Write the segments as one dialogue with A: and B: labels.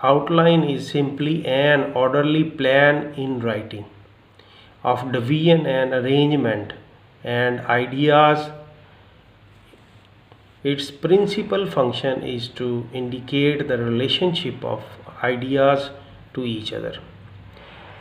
A: outline is simply an orderly plan in writing of division and arrangement and ideas. Its principal function is to indicate the relationship of ideas to each other.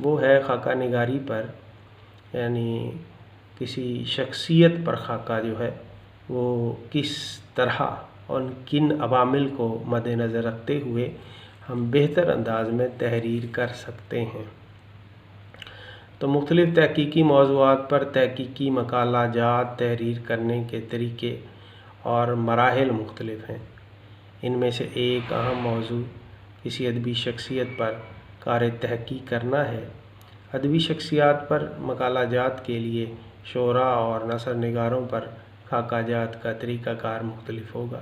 A: وہ ہے خاکہ نگاری پر، یعنی کسی شخصیت پر خاکہ جو ہے وہ کس طرح اور کن عوامل کو مد نظر رکھتے ہوئے ہم بہتر انداز میں تحریر کر سکتے ہیں۔ تو مختلف تحقیقی موضوعات پر تحقیقی مقالہ جات تحریر کرنے کے طریقے اور مراحل مختلف ہیں۔ ان میں سے ایک اہم موضوع کسی ادبی شخصیت پر کار تحقیق کرنا ہے۔ ادبی شخصیات پر مقالہ جات کے لیے شعراء اور نثر نگاروں پر خاکہ جات کا طریقہ کار مختلف ہوگا۔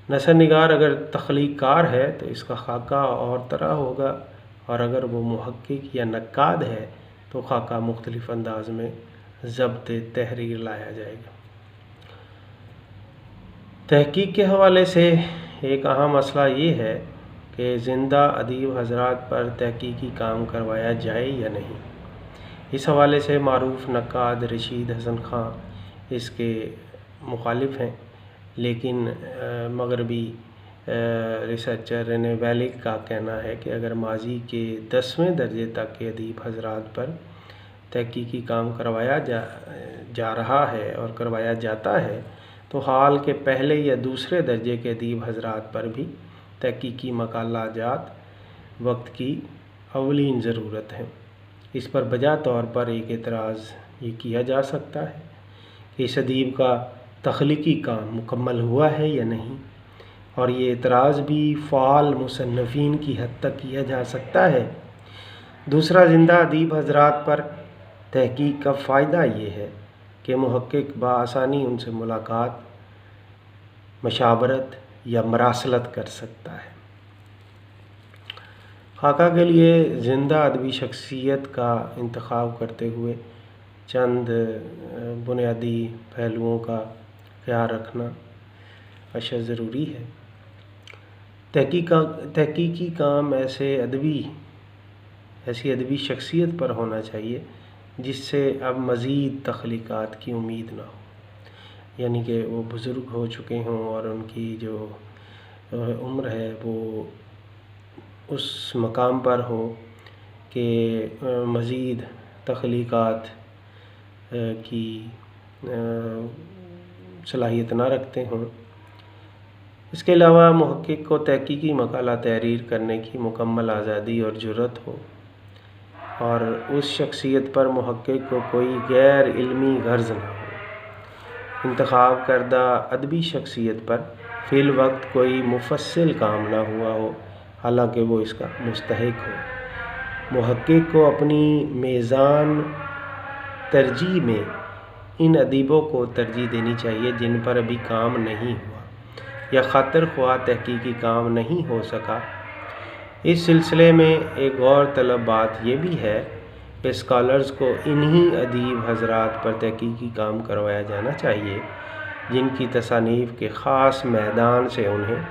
A: نثر نگار اگر تخلیق کار ہے تو اس کا خاکہ اور طرح ہوگا، اور اگر وہ محقق یا نقاد ہے تو خاکہ مختلف انداز میں ضبط تحریر لایا جائے گا۔ تحقیق کے حوالے سے ایک اہم مسئلہ یہ ہے کہ زندہ ادیب حضرات پر تحقیقی کام کروایا جائے یا نہیں۔ اس حوالے سے معروف نقاد رشید حسن خان اس کے مخالف ہیں، لیکن مغربی ریسرچر رینے ویلک کا کہنا ہے کہ اگر ماضی کے 10ویں درجے تک کے ادیب حضرات پر تحقیقی کام کروایا جا رہا ہے اور کروایا جاتا ہے تو حال کے پہلے یا دوسرے درجے کے ادیب حضرات پر بھی تحقیقی مقالہ جات وقت کی اولین ضرورت ہے۔ اس پر بجا طور پر ایک اعتراض یہ کیا جا سکتا ہے کہ اس ادیب کا تخلیقی کام مکمل ہوا ہے یا نہیں، اور یہ اعتراض بھی فعال مصنفین کی حد تک کیا جا سکتا ہے۔ دوسرا، زندہ ادیب حضرات پر تحقیق کا فائدہ یہ ہے کہ محقق بآسانی ان سے ملاقات، مشاورت یا مراسلت کر سکتا ہے۔ خاکہ کے لیے زندہ ادبی شخصیت کا انتخاب کرتے ہوئے چند بنیادی پہلوؤں کا خیال رکھنا اشد ضروری ہے۔ تحقیقی کام ایسی ادبی شخصیت پر ہونا چاہیے جس سے اب مزید تخلیقات کی امید نہ ہو، یعنی کہ وہ بزرگ ہو چکے ہوں اور ان کی جو عمر ہے وہ اس مقام پر ہو کہ مزید تخلیقات کی صلاحیت نہ رکھتے ہوں۔ اس کے علاوہ محقق کو تحقیقی مقالہ تحریر کرنے کی مکمل آزادی اور جرأت ہو، اور اس شخصیت پر محقق کو کوئی غیر علمی غرض نہ ہو۔ انتخاب کردہ ادبی شخصیت پر فی الوقت کوئی مفصل کام نہ ہوا ہو، حالانکہ وہ اس کا مستحق ہو۔ محقق کو اپنی میزان ترجیح میں ان ادیبوں کو ترجیح دینی چاہیے جن پر ابھی کام نہیں ہوا یا خاطر خواہ تحقیقی کام نہیں ہو سکا۔ اس سلسلے میں ایک غور طلب بات یہ بھی ہے کہ اسکالرز کو انہی ادیب حضرات پر تحقیقی کام کروایا جانا چاہیے جن کی تصانیف کے خاص میدان سے انہیں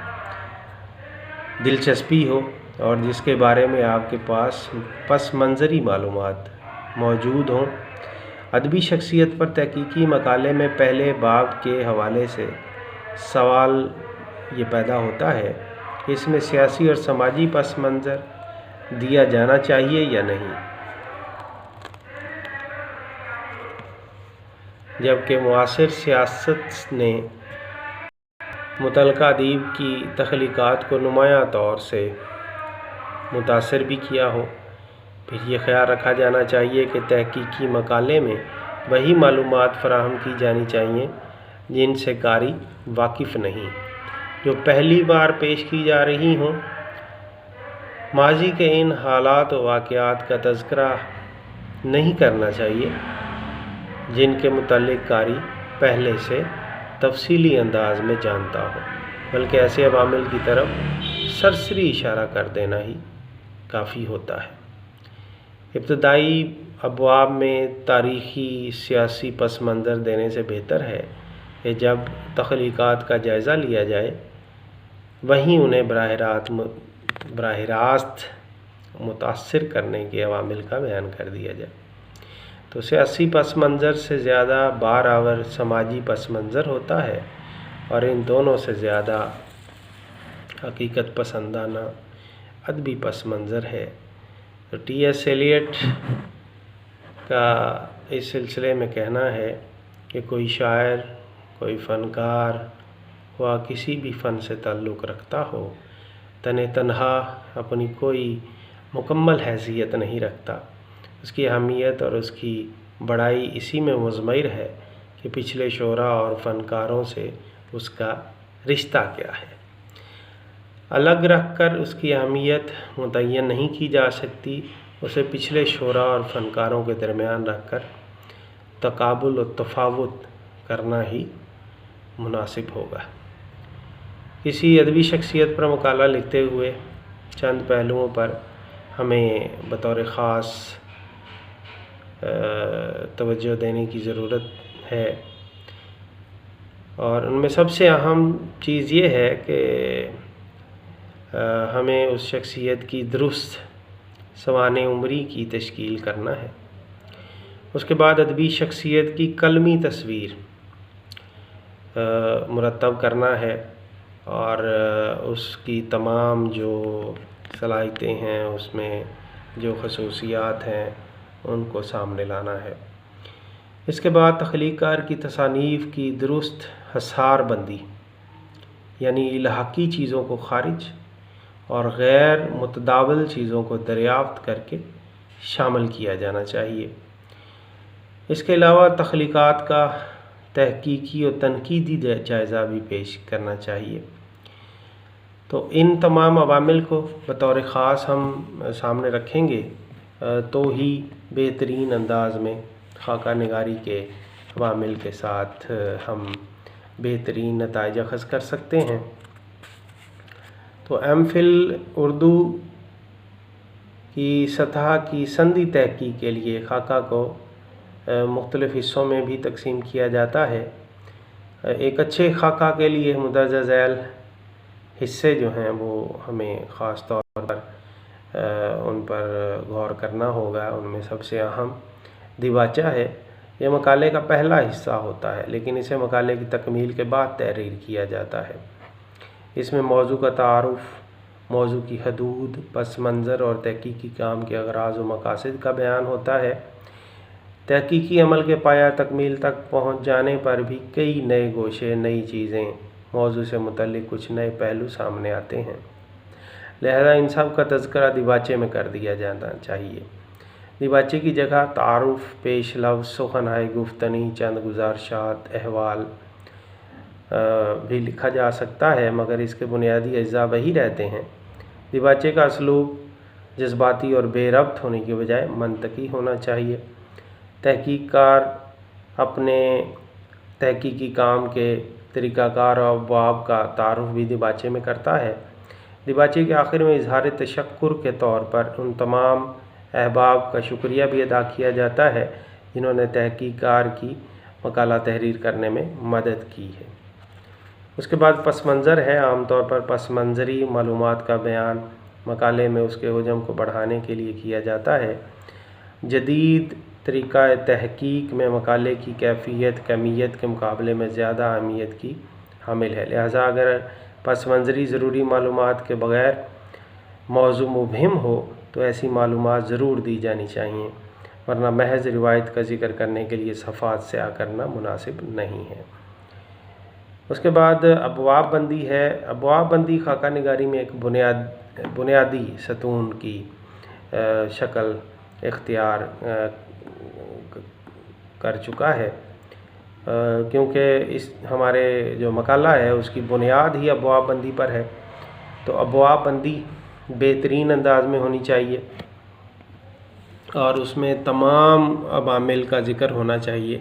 A: دلچسپی ہو اور جس کے بارے میں آپ کے پاس پس منظری معلومات موجود ہوں۔ ادبی شخصیت پر تحقیقی مقالے میں پہلے باب کے حوالے سے سوال یہ پیدا ہوتا ہے کہ اس میں سیاسی اور سماجی پس منظر دیا جانا چاہیے یا نہیں، جبکہ معاصر سیاست نے متعلقہ ادیب کی تخلیقات کو نمایاں طور سے متاثر بھی کیا ہو۔ پھر یہ خیال رکھا جانا چاہیے کہ تحقیقی مقالے میں وہی معلومات فراہم کی جانی چاہیے جن سے قاری واقف نہیں، جو پہلی بار پیش کی جا رہی ہوں۔ ماضی کے ان حالات و واقعات کا تذکرہ نہیں کرنا چاہیے جن کے متعلق قاری پہلے سے تفصیلی انداز میں جانتا ہو، بلکہ ایسے عوامل کی طرف سرسری اشارہ کر دینا ہی کافی ہوتا ہے۔ ابتدائی ابواب میں تاریخی سیاسی پس منظر دینے سے بہتر ہے کہ جب تخلیقات کا جائزہ لیا جائے وہیں انہیں براہ راست متاثر کرنے کے عوامل کا بیان کر دیا جائے۔ تو سیاسی پس منظر سے زیادہ بار آور سماجی پس منظر ہوتا ہے، اور ان دونوں سے زیادہ حقیقت پسندانہ ادبی پس منظر ہے تو ٹی ایس ایلیٹ کا اس سلسلے میں کہنا ہے کہ کوئی شاعر، کوئی فنکار ہوا کسی بھی فن سے تعلق رکھتا ہو، تنہا اپنی کوئی مکمل حیثیت نہیں رکھتا۔ اس کی اہمیت اور اس کی بڑائی اسی میں مضمر ہے کہ پچھلے شعراء اور فنکاروں سے اس کا رشتہ کیا ہے۔ الگ رکھ کر اس کی اہمیت متعین نہیں کی جا سکتی، اسے پچھلے شعراء اور فنکاروں کے درمیان رکھ کر تقابل و تفاوت کرنا ہی مناسب ہوگا۔ کسی ادبی شخصیت پر مقالہ لکھتے ہوئے چند پہلوؤں پر ہمیں بطور خاص توجہ دینے کی ضرورت ہے، اور ان میں سب سے اہم چیز یہ ہے کہ ہمیں اس شخصیت کی درست سوانح عمری کی تشکیل کرنا ہے۔ اس کے بعد ادبی شخصیت کی قلمی تصویر مرتب کرنا ہے، اور اس کی تمام جو صلاحیتیں ہیں، اس میں جو خصوصیات ہیں، ان کو سامنے لانا ہے۔ اس کے بعد تخلیق کار کی تصانیف کی درست حصار بندی، یعنی الحاقی چیزوں کو خارج اور غیر متداول چیزوں کو دریافت کر کے شامل کیا جانا چاہیے۔ اس کے علاوہ تخلیقات کا تحقیقی اور تنقیدی جائزہ بھی پیش کرنا چاہیے۔ تو ان تمام عوامل کو بطور خاص ہم سامنے رکھیں گے تو ہی بہترین انداز میں خاکہ نگاری کے عوامل کے ساتھ ہم بہترین نتائج اخذ کر سکتے ہیں۔ تو ایم فل اردو کی سطح کی سندھی تحقیق کے لیے خاکہ کو مختلف حصوں میں بھی تقسیم کیا جاتا ہے۔ ایک اچھے خاکہ کے لیے مندرجہ ذیل حصے جو ہیں وہ ہمیں خاص طور پر ان پر غور کرنا ہوگا۔ ان میں سب سے اہم دیباچہ ہے۔ یہ مقالے کا پہلا حصہ ہوتا ہے، لیکن اسے مقالے کی تکمیل کے بعد تحریر کیا جاتا ہے۔ اس میں موضوع کا تعارف، موضوع کی حدود، پس منظر اور تحقیقی کام کے اغراض و مقاصد کا بیان ہوتا ہے۔ تحقیقی عمل کے پایہ تکمیل تک پہنچ جانے پر بھی کئی نئے گوشے، نئی چیزیں، موضوع سے متعلق کچھ نئے پہلو سامنے آتے ہیں، لہذا ان سب کا تذکرہ دیباچے میں کر دیا جانا چاہیے۔ دیباچے کی جگہ تعارف، پیش لفظ، سخنہائے گفتنی، چند گزارشات، احوال بھی لکھا جا سکتا ہے، مگر اس کے بنیادی اجزاء وہی رہتے ہیں۔ دیباچے کا اسلوب جذباتی اور بے ربط ہونے کی بجائے منطقی ہونا چاہیے۔ تحقیق کار اپنے تحقیقی کام کے طریقہ کار اور ابواب کا تعارف بھی دیباچے میں کرتا ہے۔ دیباچے کے آخر میں اظہار تشکر کے طور پر ان تمام احباب کا شکریہ بھی ادا کیا جاتا ہے جنہوں نے تحقیق کار کی مقالہ تحریر کرنے میں مدد کی ہے۔ اس کے بعد پس منظر ہے۔ عام طور پر پس منظری معلومات کا بیان مقالے میں اس کے حجم کو بڑھانے کے لیے کیا جاتا ہے۔ جدید طریقہ تحقیق میں مقالے کی کیفیت کمیت کے مقابلے میں زیادہ اہمیت کی حامل ہے، لہذا اگر پس منظری ضروری معلومات کے بغیر موضوع مبہم ہو تو ایسی معلومات ضرور دی جانی چاہیے، ورنہ محض روایت کا ذکر کرنے کے لیے صفحات سیاہ کرنا مناسب نہیں ہے۔ اس کے بعد ابواب بندی ہے۔ ابواب بندی خاکہ نگاری میں ایک بنیادی ستون کی شکل اختیار کر چکا ہے، کیونکہ اس ہمارے جو مقالہ ہے اس کی بنیاد ہی ابواب بندی پر ہے، تو ابواب بندی بہترین انداز میں ہونی چاہیے اور اس میں تمام عوامل کا ذکر ہونا چاہیے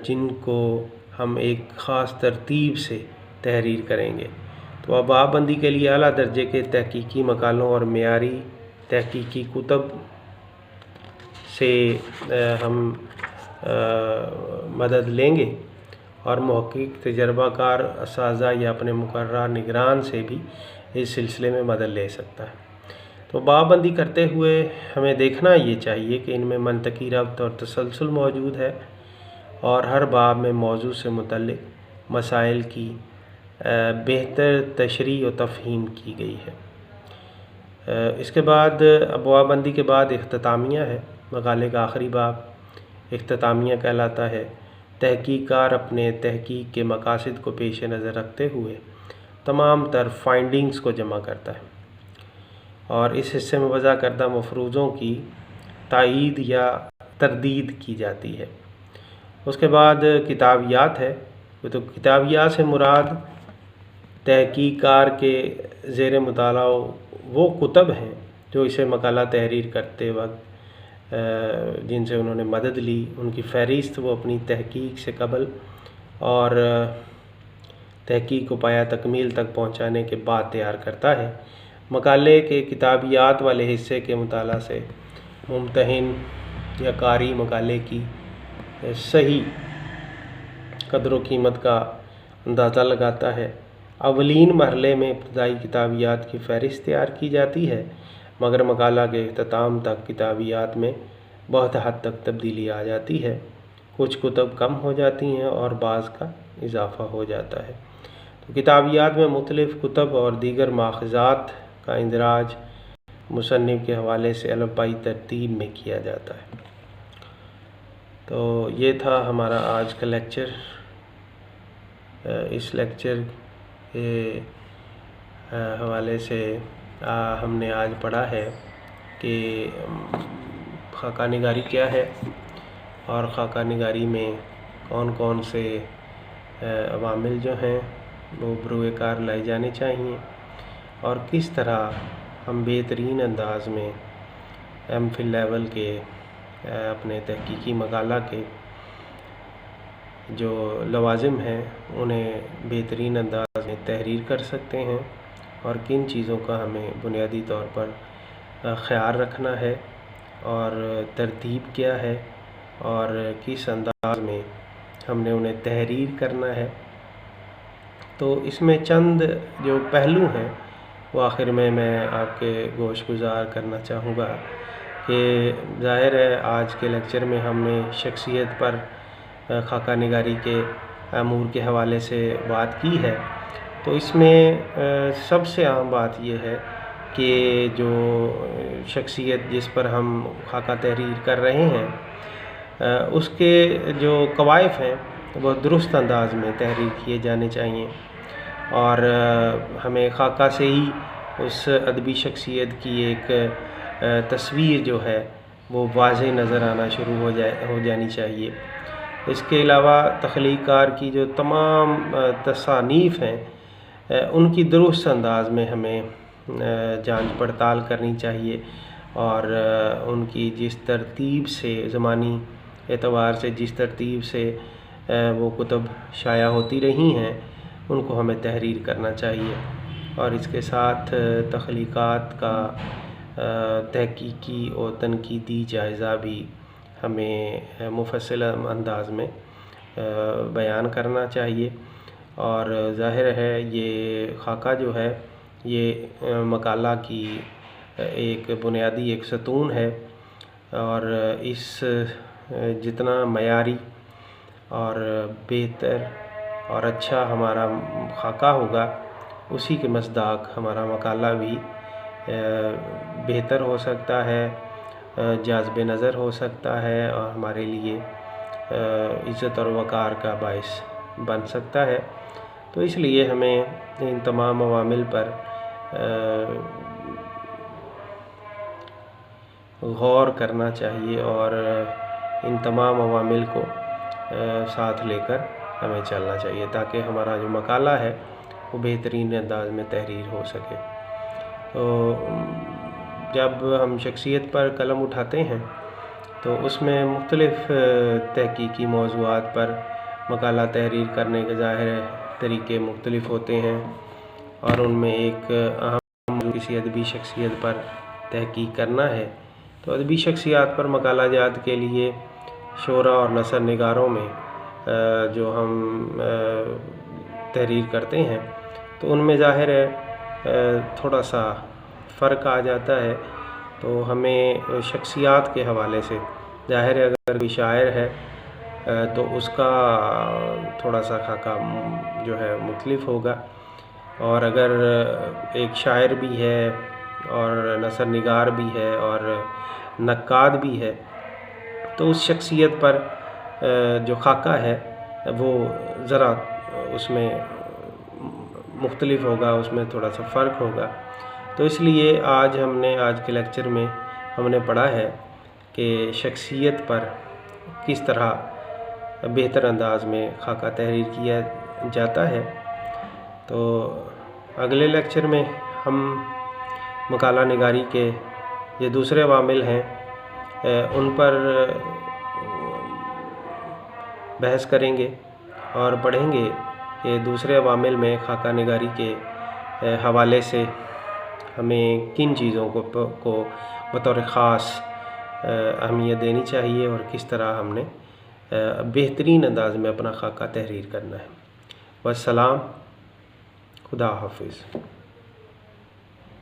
A: جن کو ہم ایک خاص ترتیب سے تحریر کریں گے۔ تو ابواب بندی کے لیے اعلیٰ درجے کے تحقیقی مقالوں اور معیاری تحقیقی کتب سے ہم مدد لیں گے، اور محقق، تجربہ کار اساتذہ یا اپنے مقررہ نگران سے بھی اس سلسلے میں مدد لے سکتا ہے۔ تو ابواب بندی کرتے ہوئے ہمیں دیکھنا یہ چاہیے کہ ان میں منطقی ربط اور تسلسل موجود ہے، اور ہر باب میں موضوع سے متعلق مسائل کی بہتر تشریح و تفہیم کی گئی ہے۔ اس کے بعد ابواب بندی کے بعد اختتامیہ ہے۔ مقالے کا آخری باب اختتامیہ کہلاتا ہے۔ تحقیق کار اپنے تحقیق کے مقاصد کو پیش نظر رکھتے ہوئے تمام تر فائنڈنگز کو جمع کرتا ہے اور اس حصے میں وضع کردہ مفروضوں کی تائید یا تردید کی جاتی ہے۔ اس کے بعد کتابیات ہے۔ تو کتابیات سے مراد تحقیق کار کے زیر مطالعہ وہ کتب ہیں جو اسے مقالہ تحریر کرتے وقت جن سے انہوں نے مدد لی، ان کی فہرست وہ اپنی تحقیق سے قبل اور تحقیق کو پایہ تکمیل تک پہنچانے کے بعد تیار کرتا ہے۔ مقالے کے کتابیات والے حصے کے مطالعہ سے ممتحن یا قاری مقالے کی صحیح قدر و قیمت کا اندازہ لگاتا ہے۔ اولین مرحلے میں ابتدائی کتابیات کی فہرست تیار کی جاتی ہے، مگر مقالہ کے اختتام تک کتابیات میں بہت حد تک تبدیلی آ جاتی ہے۔ کچھ کتب کم ہو جاتی ہیں اور بعض کا اضافہ ہو جاتا ہے۔ تو کتابیات میں مختلف کتب اور دیگر ماخذات کا اندراج مصنف کے حوالے سے الفبائی ترتیب میں کیا جاتا ہے۔ تو یہ تھا ہمارا آج کا لیکچر۔ اس لیکچر کے حوالے سے ہم نے آج پڑھا ہے کہ خاکہ نگاری کیا ہے اور خاکہ نگاری میں کون کون سے عوامل جو ہیں وہ بروئے کار لائے جانے چاہیے اور کس طرح ہم بہترین انداز میں ایم فل لیول کے اپنے تحقیقی مقالہ کے جو لوازم ہیں انہیں بہترین انداز میں تحریر کر سکتے ہیں اور کن چیزوں کا ہمیں بنیادی طور پر خیال رکھنا ہے اور ترتیب کیا ہے اور کس انداز میں ہم نے انہیں تحریر کرنا ہے۔ تو اس میں چند جو پہلو ہیں وہ آخر میں آپ کے گوش گزار کرنا چاہوں گا کہ ظاہر ہے آج کے لیکچر میں ہم نے شخصیت پر خاکہ نگاری کے امور کے حوالے سے بات کی ہے۔ تو اس میں سب سے عام بات یہ ہے کہ جو شخصیت جس پر ہم خاکہ تحریر کر رہے ہیں اس کے جو قوائف ہیں وہ درست انداز میں تحریر کیے جانے چاہیے اور ہمیں خاکہ سے ہی اس ادبی شخصیت کی ایک تصویر جو ہے وہ واضح نظر آنا شروع ہو جانی چاہیے۔ اس کے علاوہ تخلیق کار کی جو تمام تصانیف ہیں ان کی درست انداز میں ہمیں جانچ پڑتال کرنی چاہیے اور ان کی جس ترتیب سے زمانی اعتبار سے جس ترتیب سے وہ کتب شائع ہوتی رہی ہیں ان کو ہمیں تحریر کرنا چاہیے اور اس کے ساتھ تخلیقات کا تحقیقی اور تنقیدی جائزہ بھی ہمیں مفصل انداز میں بیان کرنا چاہیے۔ اور ظاہر ہے یہ خاکہ جو ہے یہ مقالہ کی ایک بنیادی ایک ستون ہے اور اس جتنا معیاری اور بہتر اور اچھا ہمارا خاکہ ہوگا اسی کے مصداق ہمارا مقالہ بھی بہتر ہو سکتا ہے، جاذب نظر ہو سکتا ہے اور ہمارے لیے عزت اور وقار کا باعث بن سکتا ہے۔ تو اس لیے ہمیں ان تمام عوامل پر غور کرنا چاہیے اور ان تمام عوامل کو ساتھ لے کر ہمیں چلنا چاہیے تاکہ ہمارا جو مقالہ ہے وہ بہترین انداز میں تحریر ہو سکے۔ تو جب ہم شخصیت پر قلم اٹھاتے ہیں تو اس میں مختلف تحقیقی موضوعات پر مقالہ تحریر کرنے کے ظاہر طریقے مختلف ہوتے ہیں اور ان میں ایک اہم کسی ادبی شخصیت پر تحقیق کرنا ہے۔ تو ادبی شخصیات پر مقالہ جات کے لیے شعراء اور نثر نگاروں میں جو ہم تحریر کرتے ہیں تو ان میں ظاہر ہے تھوڑا سا فرق آ جاتا ہے۔ تو ہمیں شخصیات کے حوالے سے ظاہر ہے اگر کوئی شاعر ہے تو اس کا تھوڑا سا خاکہ جو ہے مختلف ہوگا اور اگر ایک شاعر بھی ہے اور نثر نگار بھی ہے اور نقاد بھی ہے، تو اس شخصیت پر جو خاکہ ہے وہ ذرا اس میں مختلف ہوگا، اس میں تھوڑا سا فرق ہوگا۔ تو اس لیے آج کے لیکچر میں ہم نے پڑھا ہے کہ شخصیت پر کس طرح بہتر انداز میں خاکہ تحریر کیا جاتا ہے۔ تو اگلے لیکچر میں ہم مقالہ نگاری کے یہ دوسرے عوامل ہیں ان پر بحث کریں گے اور پڑھیں گے کہ دوسرے عوامل میں خاکہ نگاری کے حوالے سے ہمیں کن چیزوں کو بطور خاص اہمیت دینی چاہیے اور کس طرح ہم نے بہترین انداز میں اپنا خاکہ تحریر کرنا ہے۔ والسلام، خدا حافظ۔